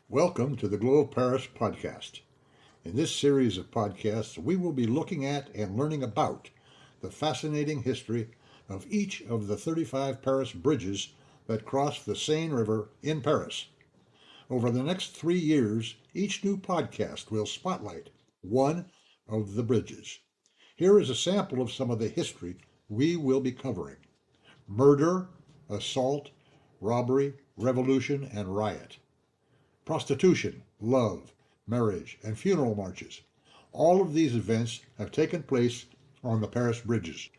Welcome to the Glow of Paris podcast. In this series of podcasts, we will be looking at and learning about the fascinating history of each of the 35 Paris bridges that cross the Seine River in Paris. Over the next 3 years, each new podcast will spotlight one of the bridges. Here is a sample of some of the history we will be covering: murder, assault, robbery, revolution, and riot. Prostitution, love, marriage, and funeral marches. All of these events have taken place on the Paris bridges.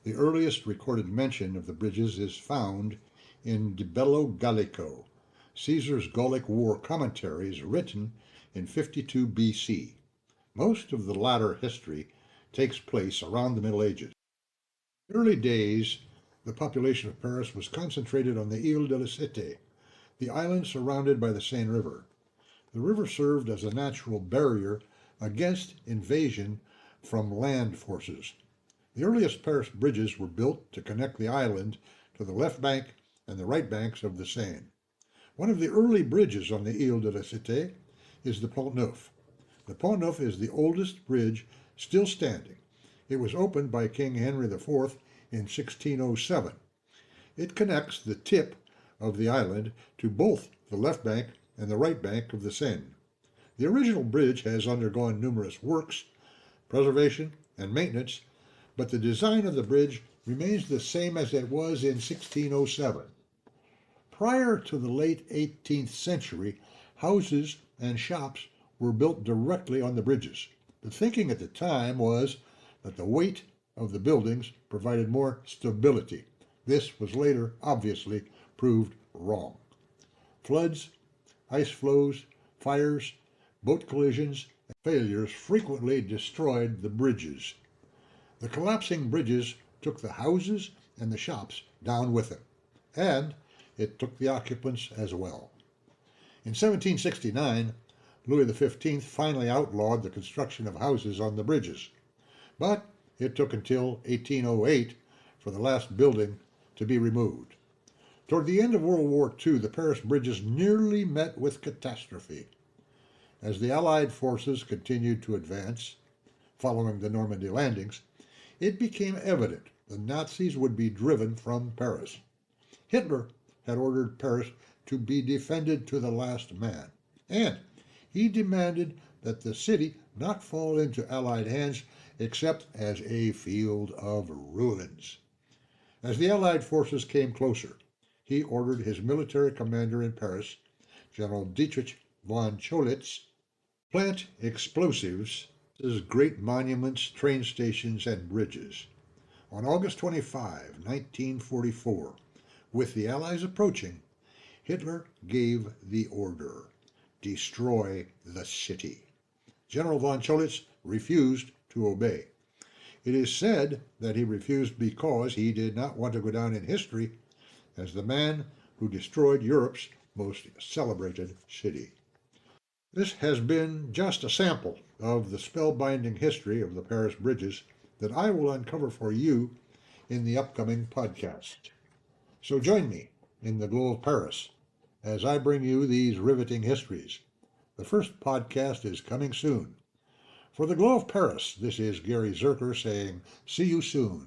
The earliest recorded mention of the bridges is found in De Bello Gallico, Caesar's Gallic War commentaries written in 52 BC. Most of the latter history takes place around the Middle Ages. In the early days, the population of Paris was concentrated on the Ile de la Cité, the island surrounded by the Seine River. The river served as a natural barrier against invasion from land forces. The earliest Paris bridges were built to connect the island to the left bank and the right banks of the Seine. One of the early bridges on the Ile de la Cité is the Pont Neuf. The Pont Neuf is the oldest bridge still standing. It was opened by King Henry IV in 1607. It connects the tip of the island to both the left bank and the right bank of the Seine. The original bridge has undergone numerous works, preservation, and maintenance, but the design of the bridge remains the same as it was in 1607. Prior to the late 18th century, houses and shops were built directly on the bridges. The thinking at the time was that the weight of the buildings provided more stability. This was later obviously proved wrong. Floods, ice flows, fires, boat collisions, and failures frequently destroyed the bridges. The collapsing bridges took the houses and the shops down with them, and it took the occupants as well. In 1769, Louis XV finally outlawed the construction of houses on the bridges, but it took until 1808 for the last building to be removed. Toward the end of World War II, the Paris bridges nearly met with catastrophe. As the Allied forces continued to advance, following the Normandy landings, it became evident the Nazis would be driven from Paris. Hitler had ordered Paris to be defended to the last man, and he demanded that the city not fall into Allied hands except as a field of ruins. As the Allied forces came closer, he ordered his military commander in Paris, General Dietrich von Cholitz, plant explosives as great monuments, train stations, and bridges. On August 25, 1944, with the Allies approaching, Hitler gave the order: destroy the city. General von Cholitz refused to obey. It is said that he refused because he did not want to go down in history as the man who destroyed Europe's most celebrated city. This has been just a sample of the spellbinding history of the Paris bridges that I will uncover for you in the upcoming podcast. So join me in the Glow of Paris as I bring you these riveting histories. The first podcast is coming soon. For the Glow of Paris, this is Gary Zuercher saying, see you soon.